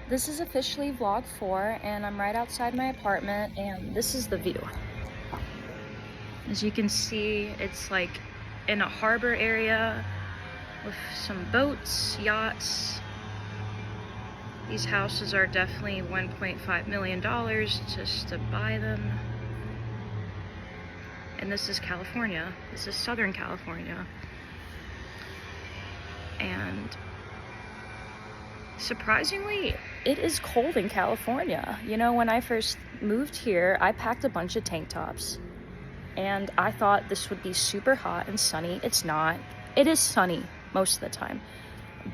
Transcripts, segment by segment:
This is officially vlog 4 and I'm right outside my apartment and this is the view. As you can see, it's like in a harbor area with some boats, yachts. These houses are definitely $1.5 million just to buy them. And this is California. This is Southern California. And surprisingly, it is cold in California. You know, when I first moved here, I packed a bunch of tank tops. And I thought this would be super hot and sunny. It's not. It is sunny most of the time.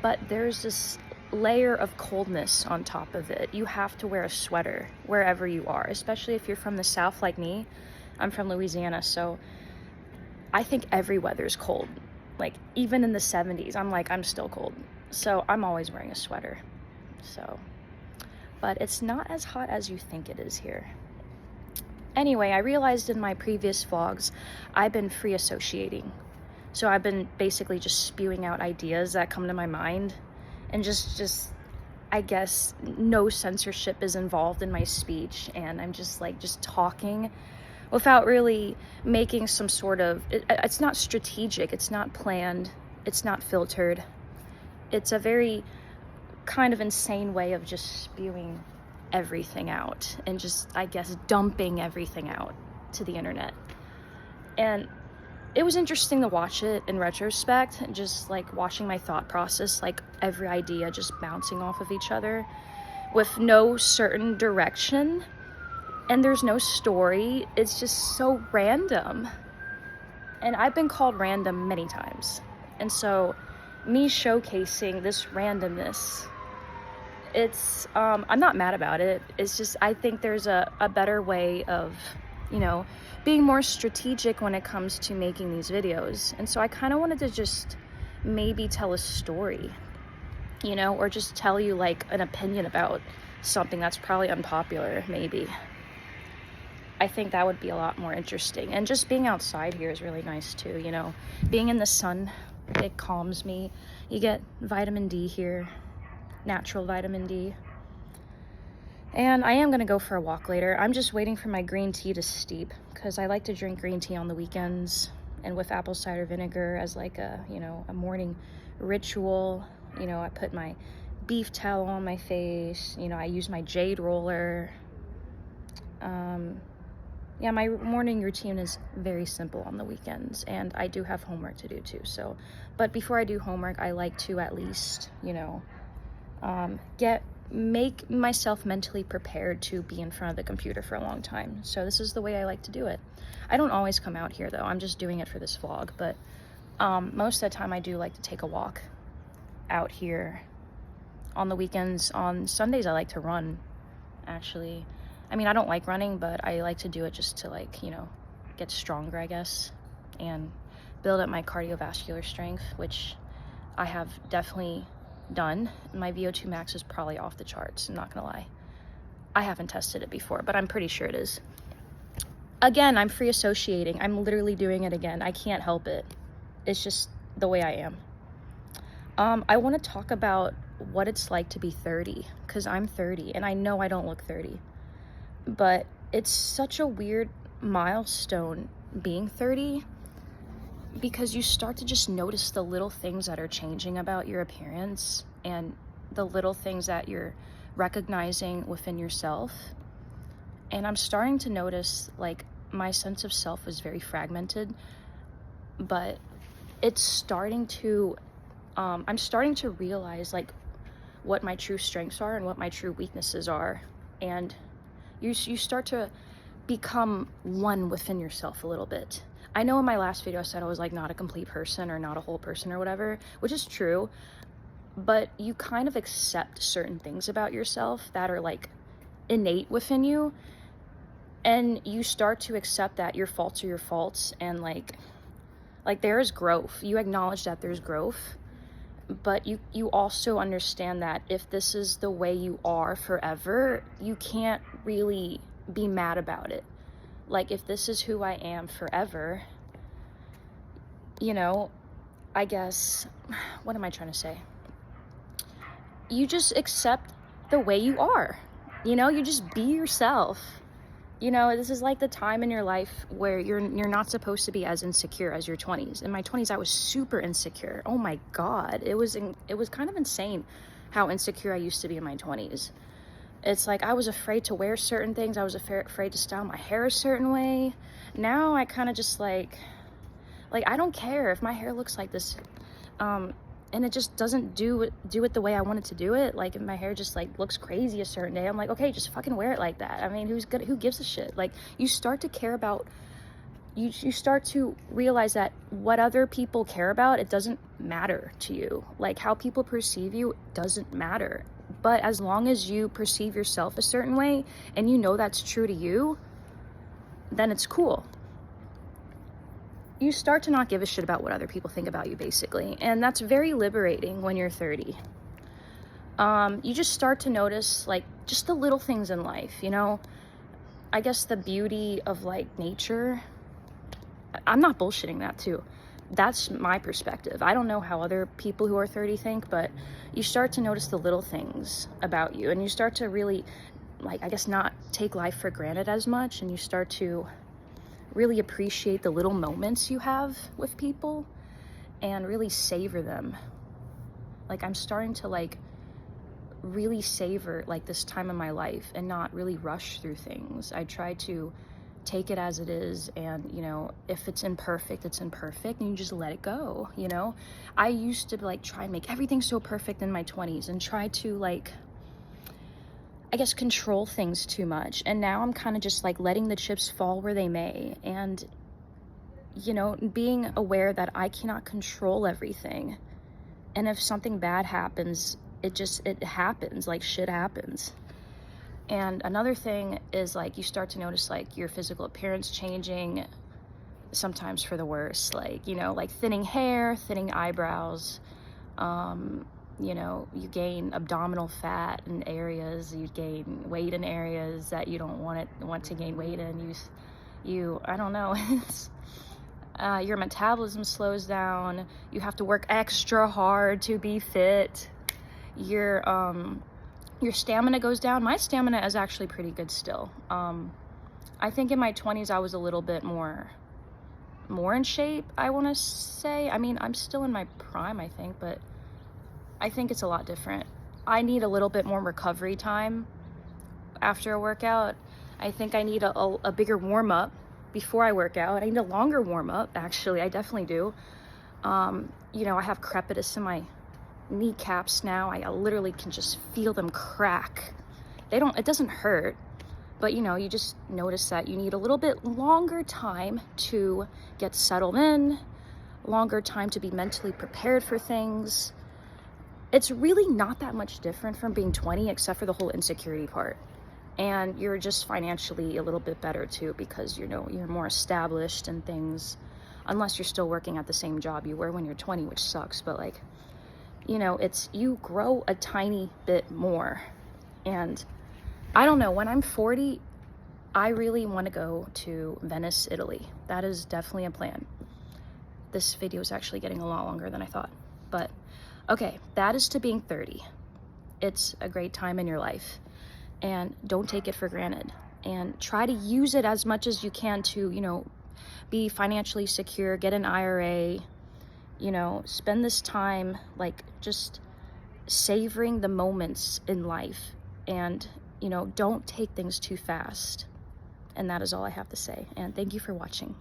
But there's this layer of coldness on top of it. You have to wear a sweater wherever you are, especially if you're from the South like me. I'm from Louisiana, so I think every weather is cold. Like, even in the 70s, I'm still cold. So I'm always wearing a sweater. But it's not as hot as you think it is here. Anyway, I realized in my previous vlogs, I've been free associating. So I've been basically just spewing out ideas that come to my mind, and just I guess no censorship is involved in my speech, and I'm just talking without really making some sort of, it's not strategic, it's not planned, it's not filtered. It's a very kind of insane way of just spewing everything out and just, I guess, dumping everything out to the internet. And it was interesting to watch it in retrospect, just like watching my thought process, like every idea just bouncing off of each other with no certain direction, and there's no story. It's just so random. And I've been called random many times. And so me showcasing this randomness, it's I'm not mad about it. It's just, I think there's a better way of, you know, being more strategic when it comes to making these videos. And so I kind of wanted to just maybe tell a story, you know, or just tell you like an opinion about something that's probably unpopular, maybe. I think that would be a lot more interesting. And just being outside here is really nice too, you know. Being in the sun, it calms me. You get vitamin D here, natural vitamin D. And I am gonna go for a walk later. I'm just waiting for my green tea to steep, because I like to drink green tea on the weekends and with apple cider vinegar as like a, you know, a morning ritual. You know, I put my beef towel on my face, you know, I use my jade roller. Yeah, my morning routine is very simple on the weekends, and I do have homework to do too. So, but before I do homework, I like to at least, you know, make myself mentally prepared to be in front of the computer for a long time. So this is the way I like to do it. I don't always come out here though. I'm just doing it for this vlog, but most of the time I do like to take a walk out here on the weekends. On Sundays I like to run, actually. I mean, I don't like running, but I like to do it just to, like, you know, get stronger, I guess, and build up my cardiovascular strength, which I have definitely done. My VO2 max is probably off the charts, I'm not gonna lie. I haven't tested it before, but I'm pretty sure it is. Again, I'm free associating. I'm literally doing it again. I can't help it. It's just the way I am. I want to talk about what it's like to be 30, because I'm 30, and I know I don't look 30. But it's such a weird milestone being 30, because you start to just notice the little things that are changing about your appearance and the little things that you're recognizing within yourself. And I'm starting to notice, like, my sense of self is very fragmented, but it's starting to, I'm starting to realize, like, what my true strengths are and what my true weaknesses are. And you start to become one within yourself a little bit. I know in my last video I said I was like not a complete person or not a whole person or whatever, which is true, but you kind of accept certain things about yourself that are like innate within you, and you start to accept that your faults are your faults, and like there is growth. You acknowledge that there's growth, but you also understand that if this is the way you are forever, you can't really be mad about it. Like, if this is who I am forever, you know, I guess, what am I trying to say? You just accept the way you are. You know, you just be yourself. You know, this is like the time in your life where you're not supposed to be as insecure as your 20s. In my 20s, I was super insecure. Oh my God. It was kind of insane how insecure I used to be in my 20s. It's like I was afraid to wear certain things. I was afraid to style my hair a certain way. Now I kind of just like I don't care if my hair looks like this. And it just doesn't do it the way I wanted to do it. Like if my hair just like looks crazy a certain day, I'm like, okay, just fucking wear it like that. I mean, who gives a shit? Like you start to care about, you start to realize that what other people care about, it doesn't matter to you. Like how people perceive you doesn't matter. But as long as you perceive yourself a certain way and you know that's true to you, then it's cool. You start to not give a shit about what other people think about you, basically. And that's very liberating when you're 30. You just start to notice, like, just the little things in life, you know? I guess the beauty of, like, nature. I'm not bullshitting that, too. That's my perspective. I don't know how other people who are 30 think, but you start to notice the little things about you. And you start to really, like, I guess not take life for granted as much. And you start to really appreciate the little moments you have with people and really savor them. Like I'm starting to like really savor like this time in my life and not really rush through things. I try to take it as it is, and you know, if it's imperfect, it's imperfect, and you just let it go, you know? I used to like try and make everything so perfect in my 20s and try to like, I guess, control things too much. And now I'm kind of just like letting the chips fall where they may. And, you know, being aware that I cannot control everything. And if something bad happens, it happens, like shit happens. And another thing is like you start to notice like your physical appearance changing, sometimes for the worse. Like, you know, like thinning hair, thinning eyebrows, you know, you gain abdominal fat in areas, you gain weight in areas that you don't want to gain weight in. You I don't know, your metabolism slows down, you have to work extra hard to be fit, your stamina goes down. My stamina is actually pretty good still. I think in my 20s I was a little bit more in shape, I want to say. I mean, I'm still in my prime, I think, but I think it's a lot different. I need a little bit more recovery time after a workout. I think I need a bigger warm-up before I work out. I need a longer warm-up, actually. I definitely do. You know, I have crepitus in my kneecaps now. I literally can just feel them crack. It doesn't hurt, but you know, you just notice that you need a little bit longer time to get settled in, longer time to be mentally prepared for things. It's really not that much different from being 20, except for the whole insecurity part. And you're just financially a little bit better too, because you know, you're more established and things, unless you're still working at the same job you were when you're 20, which sucks. But like, you know, you grow a tiny bit more. And I don't know, when I'm 40, I really want to go to Venice, Italy. That is definitely a plan. This video is actually getting a lot longer than I thought, but okay, that is to being 30. It's a great time in your life, and don't take it for granted, and try to use it as much as you can to, you know, be financially secure, get an IRA, you know, spend this time like just savoring the moments in life, and, you know, don't take things too fast. And that is all I have to say, and thank you for watching.